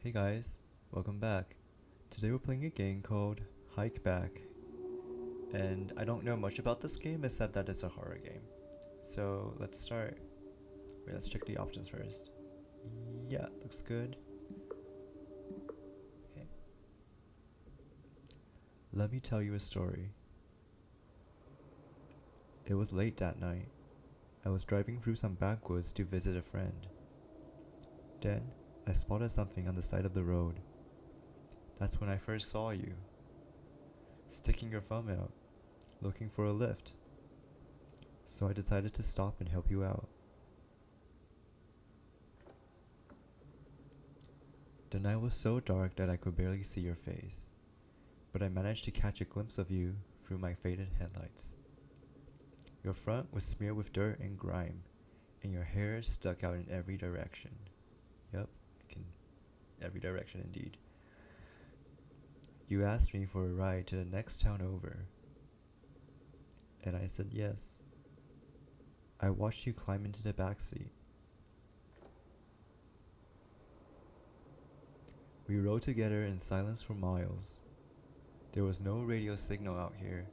Hey guys, welcome back. Today we're playing a game called HikeBack, and I don't know much about this game except that it's a horror game. So let's start. Wait, let's check the options first. Yeah, looks good. Okay. Let me tell you a story. It was late that night. I was driving through some backwoods to visit a friend. Then, I spotted something on the side of the road. That's when I first saw you. Sticking your thumb out, looking for a lift. So I decided to stop and help you out. The night was so dark that I could barely see your face, but I managed to catch a glimpse of you through my faded headlights. Your front was smeared with dirt and grime, and your hair stuck out in every direction. Yep, every direction indeed. You asked me for a ride to the next town over, and I said yes. I watched you climb into the back seat. We rode together in silence for miles. There was no radio signal out here,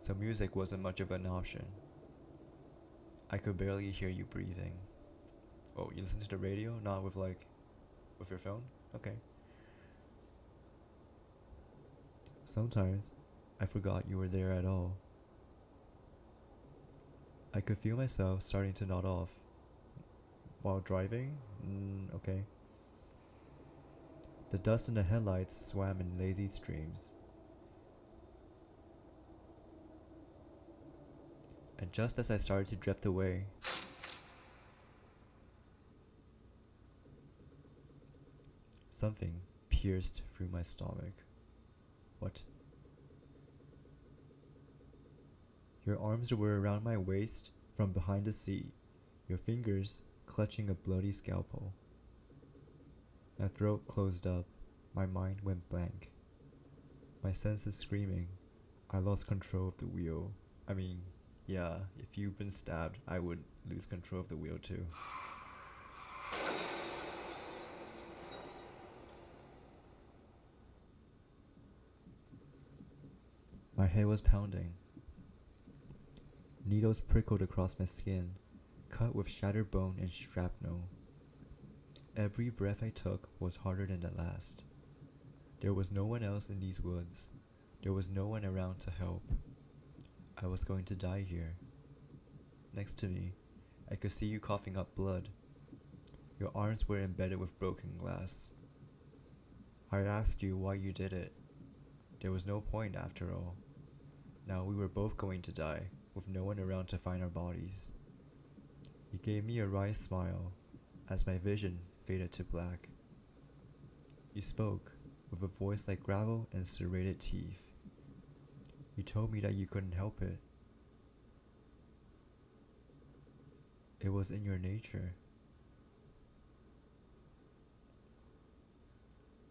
so music wasn't much of an option. I could barely hear you breathing. Oh, you listen to the radio? Not with your phone? Okay. Sometimes, I forgot you were there at all. I could feel myself starting to nod off. While driving? Okay. The dust in the headlights swam in lazy streams. And just as I started to drift away, something pierced through my stomach. What? Your arms were around my waist from behind the seat, your fingers clutching a bloody scalpel. My throat closed up, my mind went blank. My senses screaming, I lost control of the wheel. Yeah, if you've been stabbed, I would lose control of the wheel too. My head was pounding. Needles prickled across my skin, cut with shattered bone and shrapnel. Every breath I took was harder than the last. There was no one else in these woods. There was no one around to help. I was going to die here. Next to me, I could see you coughing up blood. Your arms were embedded with broken glass. I asked you why you did it. There was no point after all. Now we were both going to die, with no one around to find our bodies. You gave me a wry smile, as my vision faded to black. You spoke, with a voice like gravel and serrated teeth. You told me that you couldn't help it. It was in your nature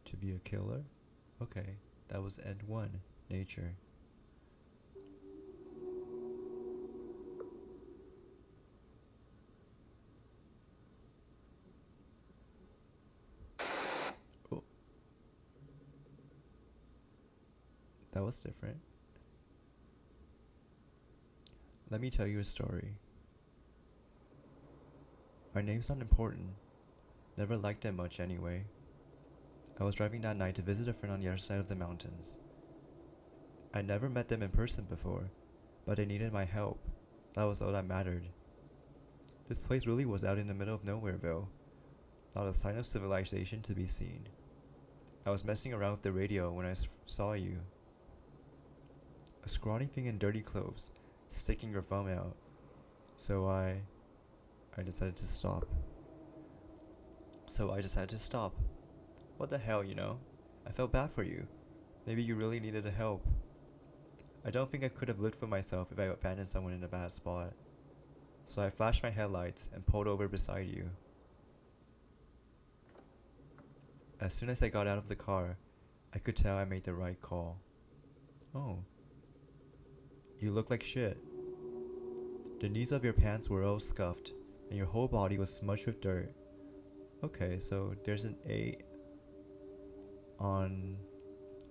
to be a killer? Okay, that was end 1, nature. Oh, that was different. Let me tell you a story. Our name's not important. Never liked them much anyway. I was driving that night to visit a friend on the other side of the mountains. I never met them in person before, but they needed my help. That was all that mattered. This place really was out in the middle of nowhereville. Not a sign of civilization to be seen. I was messing around with the radio when I saw you. A scrawny thing in dirty clothes, sticking your thumb out. So I decided to stop. What the hell, I felt bad for you. Maybe you really needed help. I don't think I could have lived for myself if I abandoned someone in a bad spot. So I flashed my headlights and pulled over beside you. As soon as I got out of the car, I could tell I made the right call. Oh. You look like shit. The knees of your pants were all scuffed, and your whole body was smudged with dirt. Okay, so there's an A on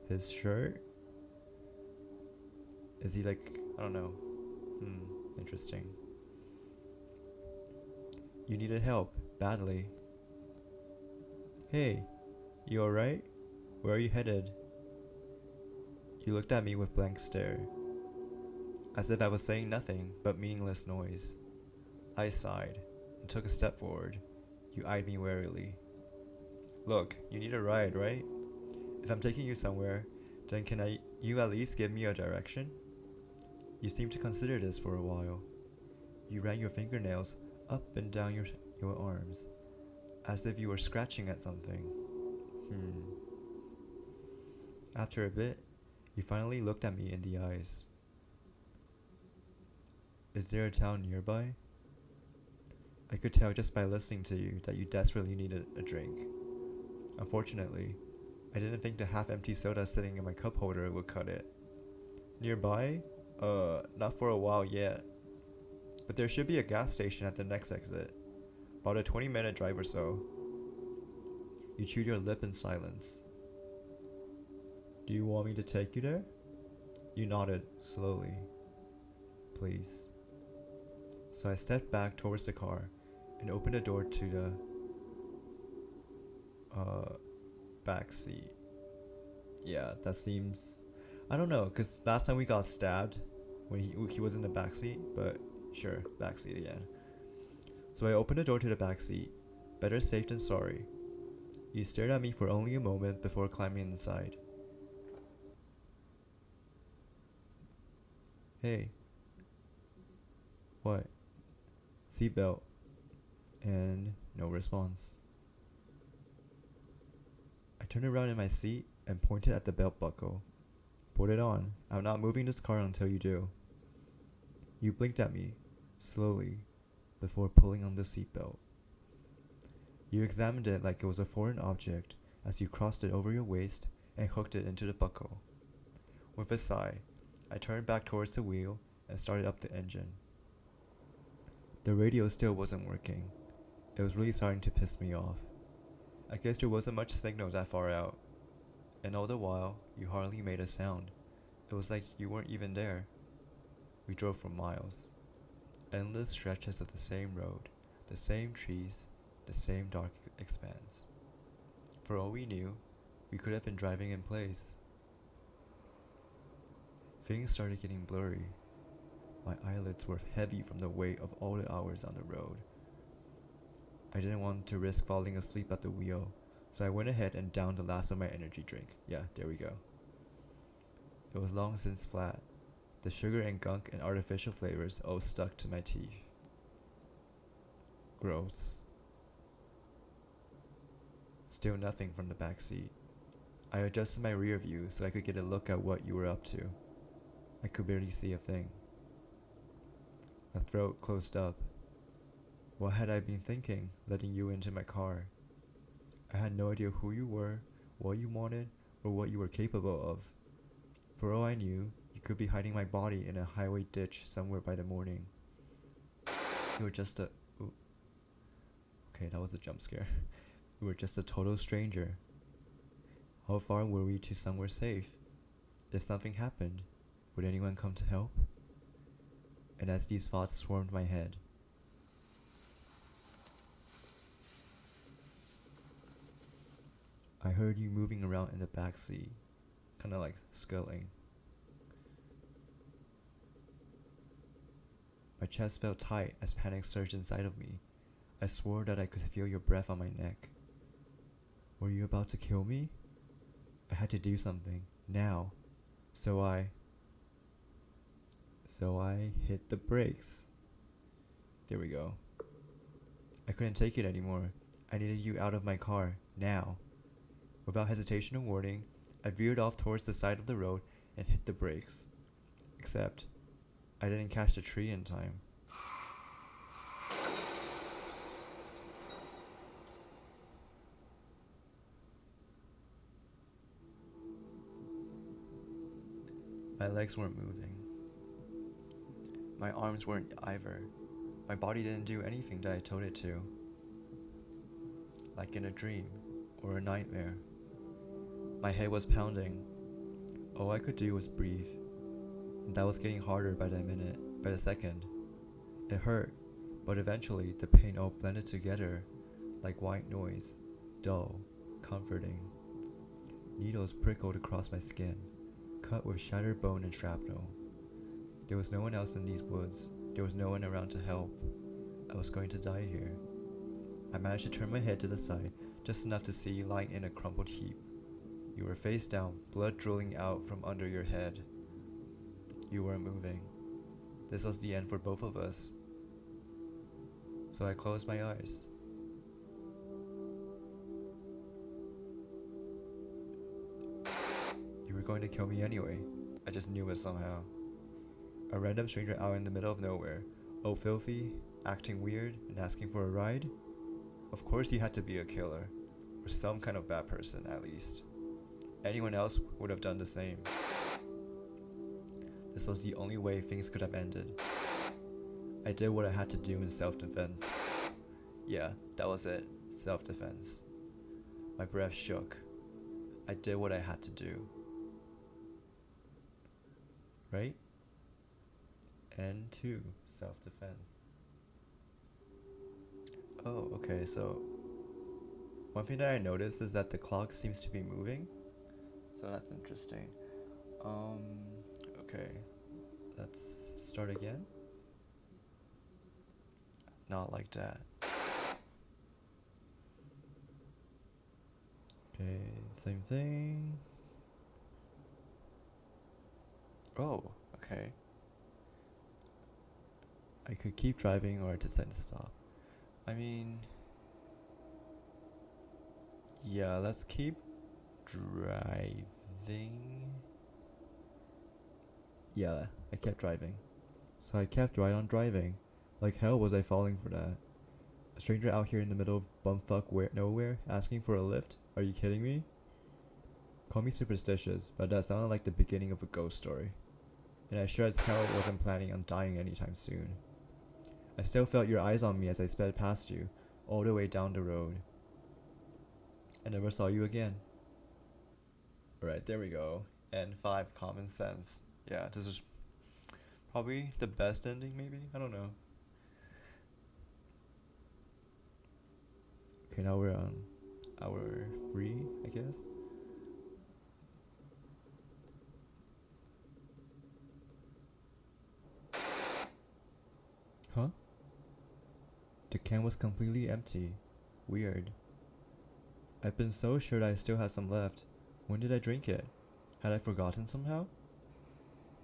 his shirt. Is he like, I don't know. Interesting. You needed help, badly. Hey, you alright? Where are you headed? You looked at me with blank stare, as if I was saying nothing but meaningless noise. I sighed and took a step forward. You eyed me warily. Look, you need a ride, right? If I'm taking you somewhere, then you at least give me a direction? You seemed to consider this for a while. You ran your fingernails up and down your arms, as if you were scratching at something. After a bit, you finally looked at me in the eyes. Is there a town nearby? I could tell just by listening to you that you desperately needed a drink. Unfortunately, I didn't think the half-empty soda sitting in my cup holder would cut it. Nearby? Not for a while yet. But there should be a gas station at the next exit. About a 20-minute drive or so. You chewed your lip in silence. Do you want me to take you there? You nodded, slowly. Please. So I stepped back towards the car and opened the door to the back seat. Yeah, that seems, I don't know, cause last time we got stabbed when he was in the back seat, but sure, back seat again. So I opened the door to the back seat. Better safe than sorry. You stared at me for only a moment before climbing inside. Hey. What? Seatbelt. And no response. I turned around in my seat and pointed at the belt buckle. Put it on. I'm not moving this car until you do. You blinked at me, slowly, before pulling on the seatbelt. You examined it like it was a foreign object as you crossed it over your waist and hooked it into the buckle. With a sigh, I turned back towards the wheel and started up the engine. The radio still wasn't working. It was really starting to piss me off. I guess there wasn't much signal that far out. And all the while, you hardly made a sound. It was like you weren't even there. We drove for miles. Endless stretches of the same road, the same trees, the same dark expanse. For all we knew, we could have been driving in place. Things started getting blurry. My eyelids were heavy from the weight of all the hours on the road. I didn't want to risk falling asleep at the wheel, so I went ahead and downed the last of my energy drink. Yeah, there we go. It was long since flat. The sugar and gunk and artificial flavors all stuck to my teeth. Gross. Still nothing from the back seat. I adjusted my rear view so I could get a look at what you were up to. I could barely see a thing. My throat closed up. What had I been thinking, letting you into my car? I had no idea who you were, what you wanted, or what you were capable of. For all I knew, you could be hiding my body in a highway ditch somewhere by the morning. You were just a... Ooh. Okay, that was a jump scare. You were just a total stranger. How far were we to somewhere safe? If something happened, would anyone come to help? And as these thoughts swarmed my head, I heard you moving around in the back seat, kinda like skulling. My chest felt tight as panic surged inside of me. I swore that I could feel your breath on my neck. Were you about to kill me? I had to do something, now. So I hit the brakes. There we go. I couldn't take it anymore. I needed you out of my car, now. Without hesitation or warning, I veered off towards the side of the road and hit the brakes. Except, I didn't catch the tree in time. My legs weren't moving. My arms weren't either. My body didn't do anything that I told it to. Like in a dream or a nightmare. My head was pounding. All I could do was breathe, and that was getting harder by the second. It hurt, but eventually the pain all blended together like white noise, dull, comforting. Needles prickled across my skin, cut with shattered bone and shrapnel. There was no one else in these woods. There was no one around to help. I was going to die here. I managed to turn my head to the side, just enough to see you lying in a crumpled heap. You were face down, blood drooling out from under your head. You weren't moving. This was the end for both of us. So I closed my eyes. You were going to kill me anyway. I just knew it somehow. A random stranger out in the middle of nowhere, all filthy, acting weird, and asking for a ride? Of course he had to be a killer, or some kind of bad person at least. Anyone else would have done the same. This was the only way things could have ended. I did what I had to do in self-defense. Yeah, that was it, self-defense. My breath shook. I did what I had to do. Right? And 2, self-defense. Oh, okay, so one thing that I noticed is that the clock seems to be moving. So that's interesting. Okay. Let's start again. Not like that. Okay, same thing. Oh, okay. I could keep driving or decide to stop. I mean, yeah, let's keep driving. Yeah, I kept driving. So I kept right on driving. Like hell was I falling for that. A stranger out here in the middle of bumfuck nowhere asking for a lift? Are you kidding me? Call me superstitious, but that sounded like the beginning of a ghost story. And I sure as hell wasn't planning on dying anytime soon. I still felt your eyes on me as I sped past you, all the way down the road. I never saw you again. Alright, there we go. And 5, common sense. Yeah, this is probably the best ending, maybe? I don't know. Okay, now we're on hour 3, I guess. Huh? The can was completely empty. Weird. I've been so sure that I still had some left. When did I drink it? Had I forgotten somehow?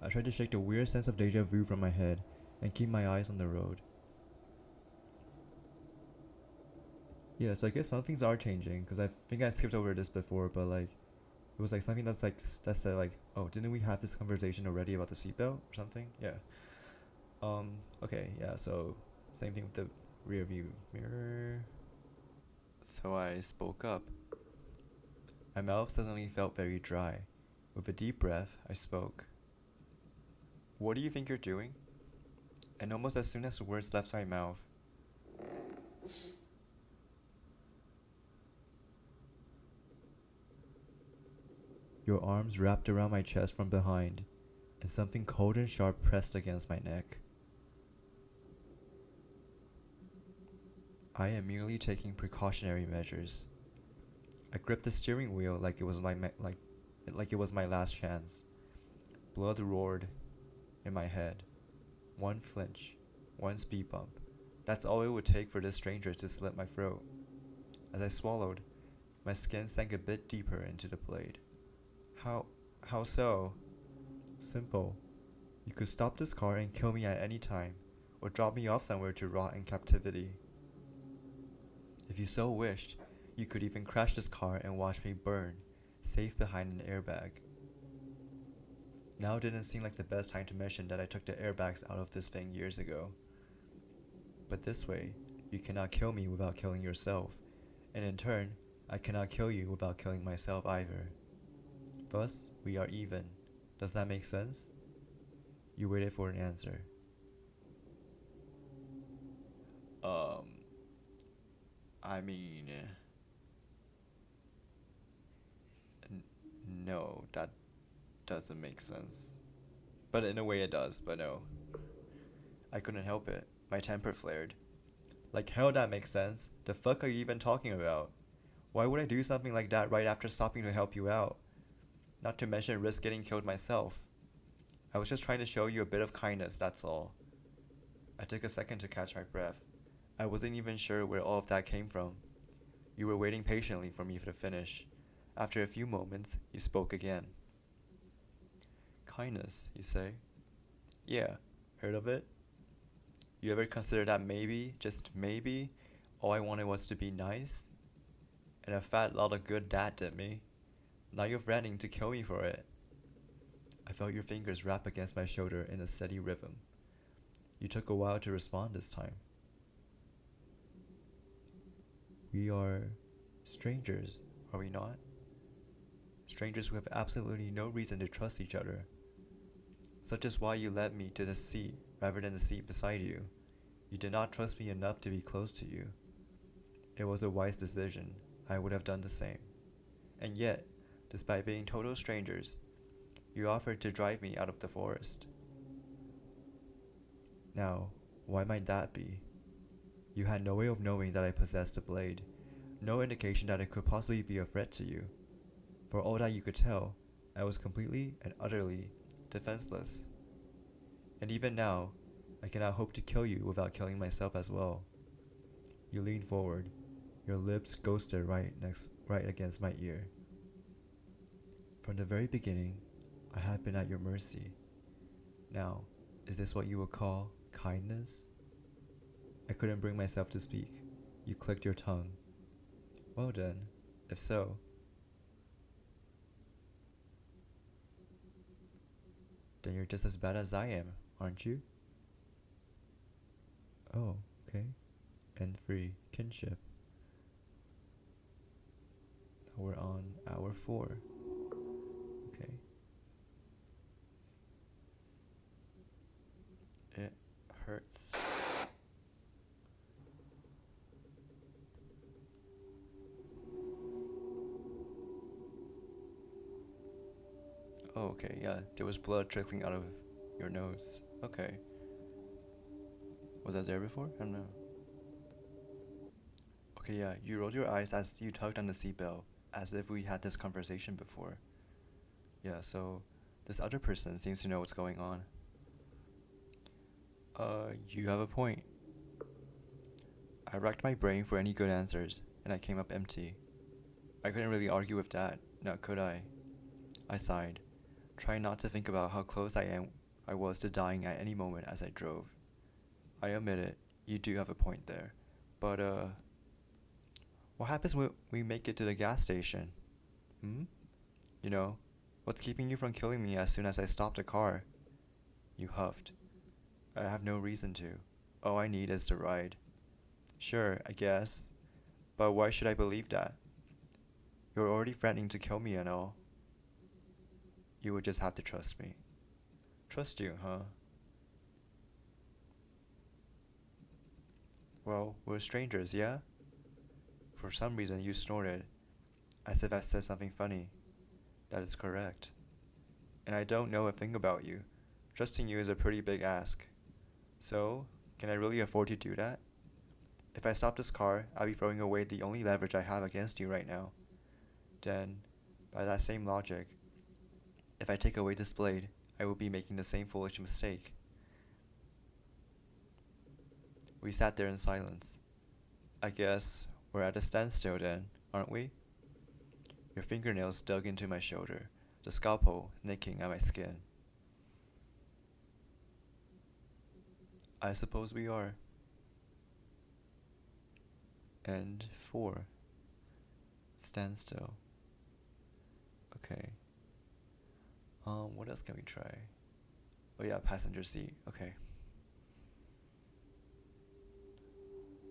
I tried to shake the weird sense of deja vu from my head and keep my eyes on the road. Yes, I guess some things are changing, because I think I skipped over this before, but like, it was like something that said like, oh, didn't we have this conversation already about the seatbelt or something? Yeah. Okay, yeah, so same thing with the rear view mirror. So I spoke up. My mouth suddenly felt very dry. With a deep breath, I spoke. What do you think you're doing? And almost as soon as the words left my mouth, your arms wrapped around my chest from behind, and something cold and sharp pressed against my neck. I am merely taking precautionary measures. I gripped the steering wheel like it was my last chance. Blood roared in my head. One flinch, one speed bump. That's all it would take for this stranger to slit my throat. As I swallowed, my skin sank a bit deeper into the blade. How so? Simple. You could stop this car and kill me at any time, or drop me off somewhere to rot in captivity. If you so wished, you could even crash this car and watch me burn, safe behind an airbag. Now didn't seem like the best time to mention that I took the airbags out of this thing years ago. But this way, you cannot kill me without killing yourself, and in turn, I cannot kill you without killing myself either. Thus, we are even. Does that make sense? You waited for an answer. I mean... No, that doesn't make sense. But in a way it does, but no. I couldn't help it. My temper flared. Like hell that makes sense. The fuck are you even talking about? Why would I do something like that right after stopping to help you out? Not to mention risk getting killed myself. I was just trying to show you a bit of kindness, that's all. I took a second to catch my breath. I wasn't even sure where all of that came from. You were waiting patiently for me to finish. After a few moments, you spoke again. Kindness, you say? Yeah, heard of it? You ever consider that maybe, just maybe, all I wanted was to be nice? And a fat lot of good that did me. Now you're threatening to kill me for it. I felt your fingers wrap against my shoulder in a steady rhythm. You took a while to respond this time. We are strangers, are we not? Strangers who have absolutely no reason to trust each other. Such is why you led me to the seat rather than the seat beside you. You did not trust me enough to be close to you. It was a wise decision. I would have done the same. And yet, despite being total strangers, you offered to drive me out of the forest. Now, why might that be? You had no way of knowing that I possessed a blade, no indication that it could possibly be a threat to you. For all that you could tell, I was completely and utterly defenseless. And even now, I cannot hope to kill you without killing myself as well. You leaned forward, your lips ghosted right against my ear. From the very beginning, I had been at your mercy. Now, is this what you would call kindness? I couldn't bring myself to speak. You clicked your tongue. Well then, if so, then you're just as bad as I am, aren't you? Oh, okay. N3, Kinship. Now we're on hour 4. Okay. It hurts. Oh, okay, yeah, there was blood trickling out of your nose. Okay. Was that there before? I don't know. Okay, yeah, you rolled your eyes as you tugged on the seatbelt, as if we had this conversation before. Yeah, so this other person seems to know what's going on. You have a point. I racked my brain for any good answers, and I came up empty. I couldn't really argue with that, now could I? I sighed, trying not to think about how close I was to dying at any moment as I drove. I admit it, you do have a point there. But, what happens when we make it to the gas station? You know, what's keeping you from killing me as soon as I stop the car? You huffed. I have no reason to. All I need is the ride. Sure, I guess. But why should I believe that? You're already threatening to kill me and all. You would just have to trust me. Trust you, huh? Well, we're strangers, yeah? For some reason you snorted, as if I said something funny. That is correct. And I don't know a thing about you. Trusting you is a pretty big ask. So, can I really afford to do that? If I stop this car, I'll be throwing away the only leverage I have against you right now. Then, by that same logic, if I take away this blade, I will be making the same foolish mistake. We sat there in silence. I guess we're at a standstill then, aren't we? Your fingernails dug into my shoulder, the scalpel nicking at my skin. I suppose we are. And 4. Standstill. Okay. What else can we try? Oh yeah, passenger seat. Okay.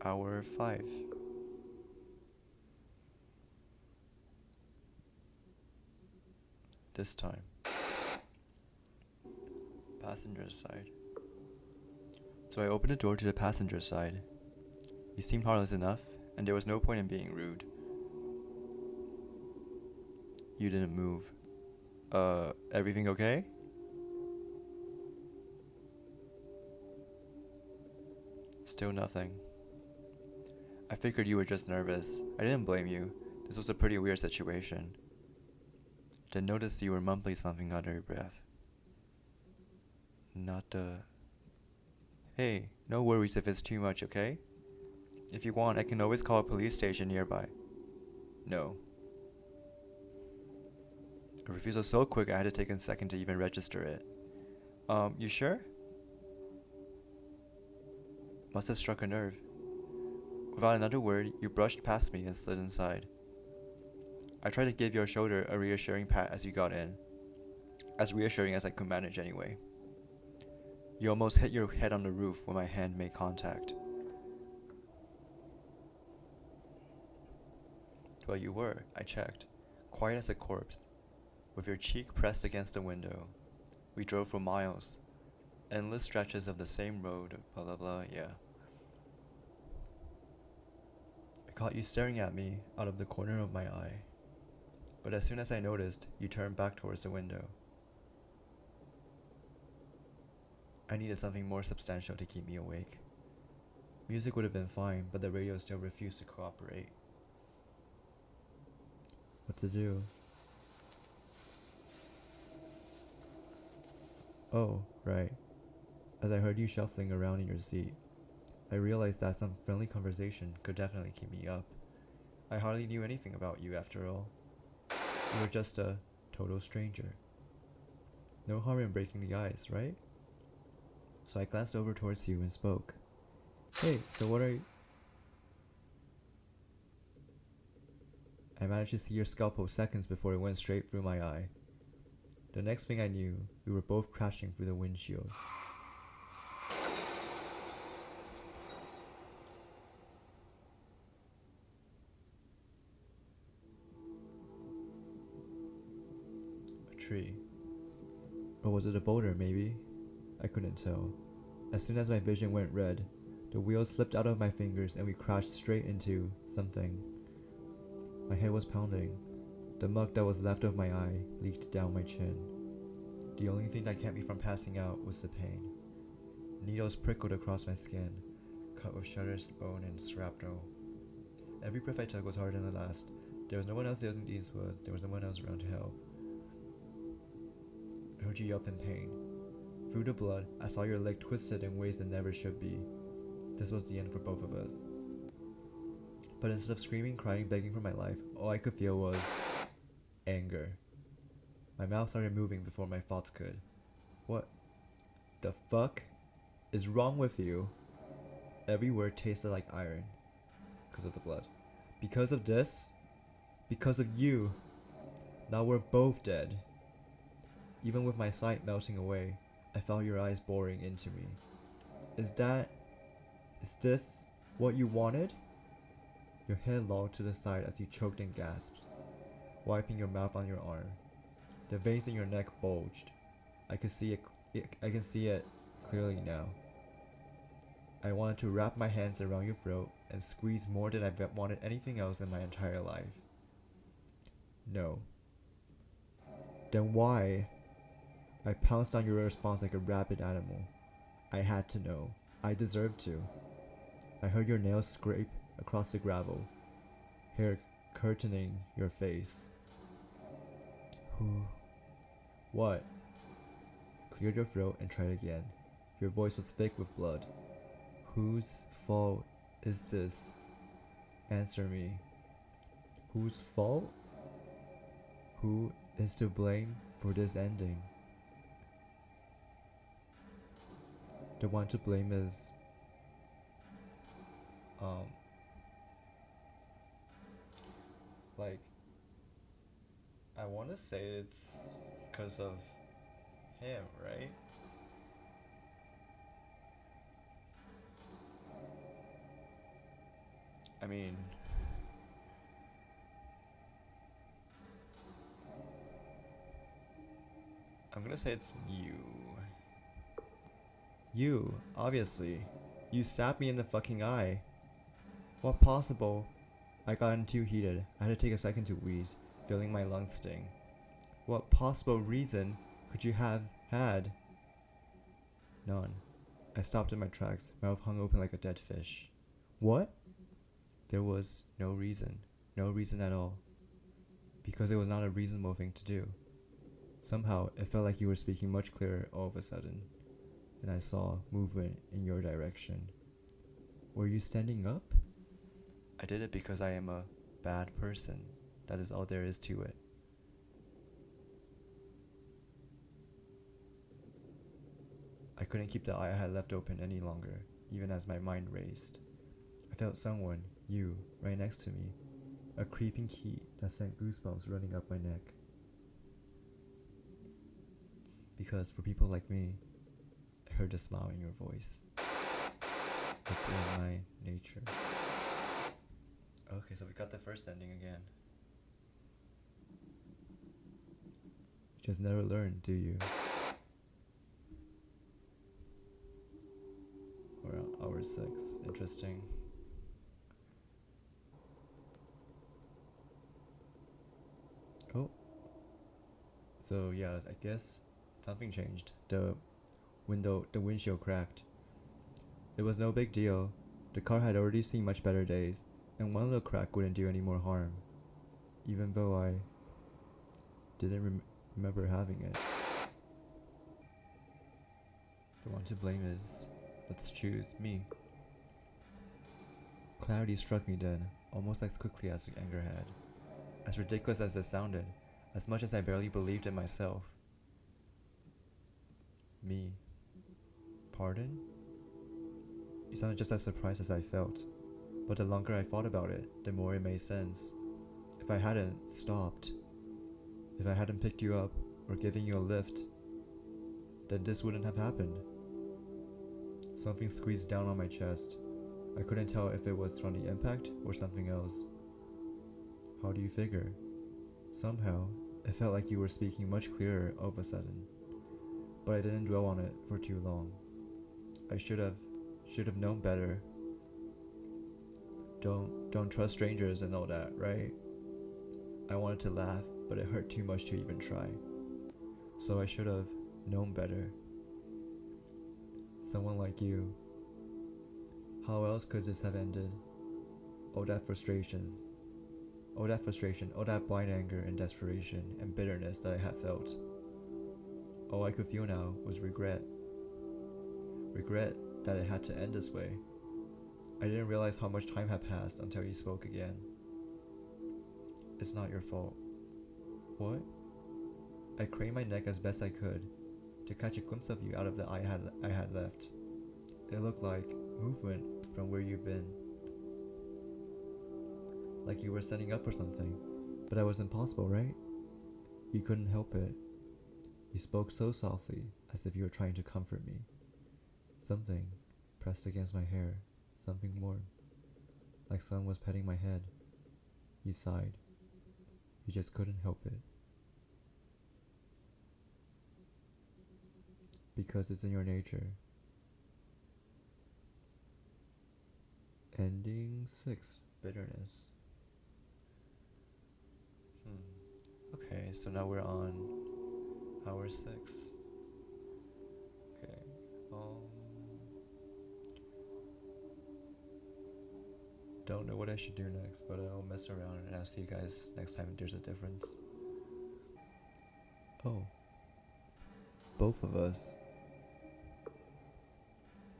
Hour 5. This time. Passenger side. So I opened the door to the passenger side. You seemed harmless enough, and there was no point in being rude. You didn't move. Everything okay? Still nothing. I figured you were just nervous. I didn't blame you. This was a pretty weird situation. Then noticed you were mumbling something under your breath. Hey, no worries if it's too much, okay? If you want, I can always call a police station nearby. No. A refusal so quick I had to take a second to even register it. You sure? Must have struck a nerve. Without another word, you brushed past me and slid inside. I tried to give your shoulder a reassuring pat as you got in. As reassuring as I could manage anyway. You almost hit your head on the roof when my hand made contact. Well, you were, I checked, quiet as a corpse, with your cheek pressed against the window. We drove for miles, endless stretches of the same road, blah blah blah, yeah. I caught you staring at me out of the corner of my eye, but as soon as I noticed, you turned back towards the window. I needed something more substantial to keep me awake. Music would have been fine, but the radio still refused to cooperate. What to do? Oh, right. As I heard you shuffling around in your seat, I realized that some friendly conversation could definitely keep me up. I hardly knew anything about you after all. You were just a total stranger. No harm in breaking the ice, right? So I glanced over towards you and spoke. Hey, so what are you... I managed to see your scalpel seconds before it went straight through my eye. The next thing I knew, we were both crashing through the windshield. A tree. Or was it a boulder, maybe? I couldn't tell. As soon as my vision went red, the wheels slipped out of my fingers and we crashed straight into something. My head was pounding. The muck that was left of my eye leaked down my chin. The only thing that kept me from passing out was the pain. Needles prickled across my skin, cut with shattered bone and shrapnel. Every breath I took was harder than the last. There was no one else in these woods. There was no one else around to help. I heard you yelp in pain. Through the blood, I saw your leg twisted in ways that never should be. This was the end for both of us. But instead of screaming, crying, begging for my life, all I could feel was anger. My mouth started moving before my thoughts could. What the fuck is wrong with you? Every word tasted like iron. Because of the blood. Because of this? Because of you. Now we're both dead. Even with my sight melting away, I felt your eyes boring into me. Is this what you wanted? Your head lolled to the side as you choked and gasped, wiping your mouth on your arm. The veins in your neck bulged. I can see it clearly now. I wanted to wrap my hands around your throat and squeeze more than I've wanted anything else in my entire life. No. Then why? I pounced on your response like a rabid animal. I had to know. I deserved to. I heard your nails scrape across the gravel, hair curtaining your face. Who? What? You cleared your throat and tried again. Your voice was thick with blood. Whose fault is this? Answer me. Whose fault? Who is to blame for this ending? The one to blame is I want to say it's because of him, right? I mean, I'm gonna say it's you. You, obviously. You stabbed me in the fucking eye. What possible? I got too heated. I had to take a second to wheeze, feeling my lungs sting. What possible reason could you have had? None. I stopped in my tracks, mouth hung open like a dead fish. What? There was no reason. No reason at all. Because it was not a reasonable thing to do. Somehow, it felt like you were speaking much clearer all of a sudden, and I saw movement in your direction. Were you standing up? I did it because I am a bad person. That is all there is to it. I couldn't keep the eye I had left open any longer, even as my mind raced. I felt someone, you, right next to me. A creeping heat that sent goosebumps running up my neck. Because for people like me, I heard a smile in your voice. It's in my nature. Okay, so we got the first ending again. You just never learn, do you? We're on hour 6. Interesting. Oh. So yeah, I guess something changed. The windshield cracked. It was no big deal. The car had already seen much better days, and one little crack wouldn't do any more harm. Even though I didn't remember having it. The one to blame is, let's choose me. Clarity struck me then, almost as quickly as the anger had. As ridiculous as it sounded, as much as I barely believed in myself. Me. Pardon? It sounded just as surprised as I felt, but the longer I thought about it, the more it made sense. If I hadn't stopped, if I hadn't picked you up or given you a lift, then this wouldn't have happened. Something squeezed down on my chest. I couldn't tell if it was from the impact or something else. How do you figure? Somehow, it felt like you were speaking much clearer all of a sudden, but I didn't dwell on it for too long. I should have known better. Don't trust strangers and all that, right? I wanted to laugh, but it hurt too much to even try. So I should have known better. Someone like you. How else could this have ended? All that frustration, all that blind anger and desperation and bitterness that I had felt. All I could feel now was regret. Regret that it had to end this way. I didn't realize how much time had passed until you spoke again. It's not your fault. What? I craned my neck as best I could to catch a glimpse of you out of the eye I had left. It looked like movement from where you'd been. Like you were setting up for something, but that was impossible, right? You couldn't help it. You spoke so softly, as if you were trying to comfort me. Something pressed against my hair, something warm, like someone was petting my head. You sighed. You just couldn't help it. Because it's in your nature. Ending 6. Bitterness. Okay, so now we're on hour 6. Okay. Don't know what I should do next, but I'll mess around and I'll see you guys next time if there's a difference. Oh. Both of us.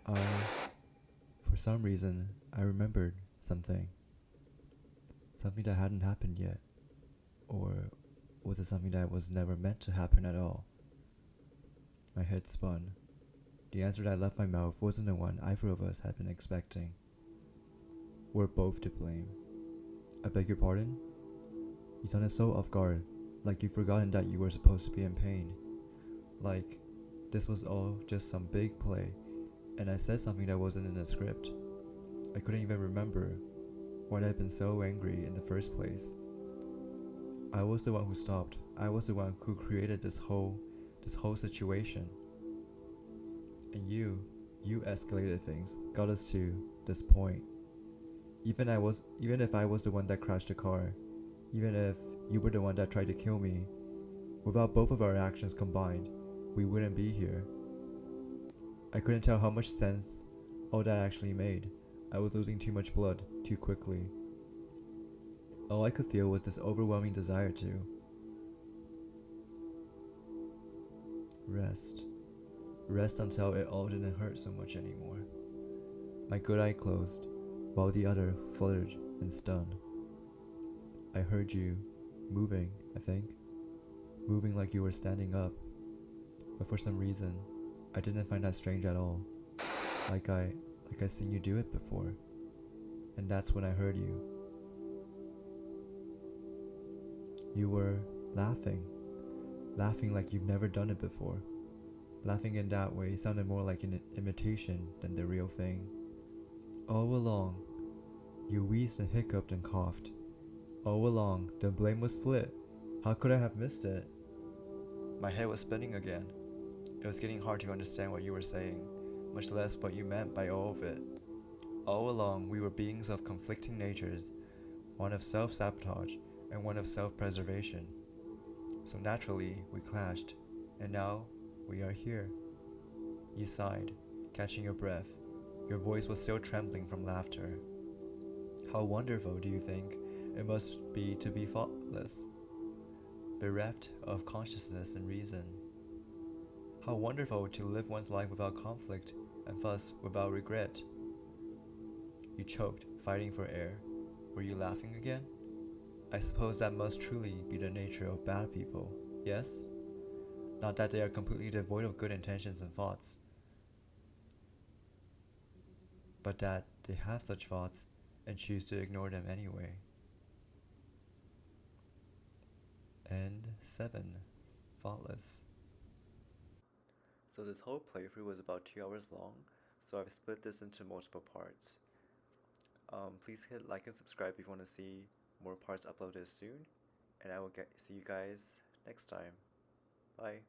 For some reason, I remembered something. Something that hadn't happened yet. Or was it something that was never meant to happen at all? My head spun. The answer that left my mouth wasn't the one either of us had been expecting. We're both to blame. I beg your pardon? You sounded so off guard, like you'd forgotten that you were supposed to be in pain. Like this was all just some big play, and I said something that wasn't in the script. I couldn't even remember why I'd been so angry in the first place. I was the one who stopped. I was the one who created this whole situation. And you escalated things, got us to this point. Even if I was the one that crashed the car, even if you were the one that tried to kill me, Without both of our actions combined, we wouldn't be here. I couldn't tell how much sense all that actually made. I was losing too much blood too quickly. All I could feel was this overwhelming desire to rest. Rest until it all didn't hurt so much anymore. My good eye closed, while the other fluttered and stunned. I heard you moving, I think. Moving like you were standing up. But for some reason, I didn't find that strange at all. Like I seen you do it before. And that's when I heard you. You were laughing. Laughing like you've never done it before. Laughing in that way sounded more like an imitation than the real thing. All along, you wheezed and hiccuped and coughed. All along, the blame was split. How could I have missed it? My head was spinning again. It was getting hard to understand what you were saying, much less what you meant by all of it. All along, we were beings of conflicting natures, one of self-sabotage and one of self-preservation. So naturally, we clashed, and now we are here. You sighed, catching your breath. Your voice was still trembling from laughter. How wonderful do you think it must be to be thoughtless, bereft of consciousness and reason? How wonderful to live one's life without conflict and thus without regret. You choked, fighting for air. Were you laughing again? I suppose that must truly be the nature of bad people, yes? Not that they are completely devoid of good intentions and thoughts, but that they have such thoughts and choose to ignore them anyway. And 7. Thoughtless. So this whole playthrough was about 2 hours long, so I've split this into multiple parts. Please hit like and subscribe if you want to see more parts uploaded soon, and I will see you guys next time. Bye.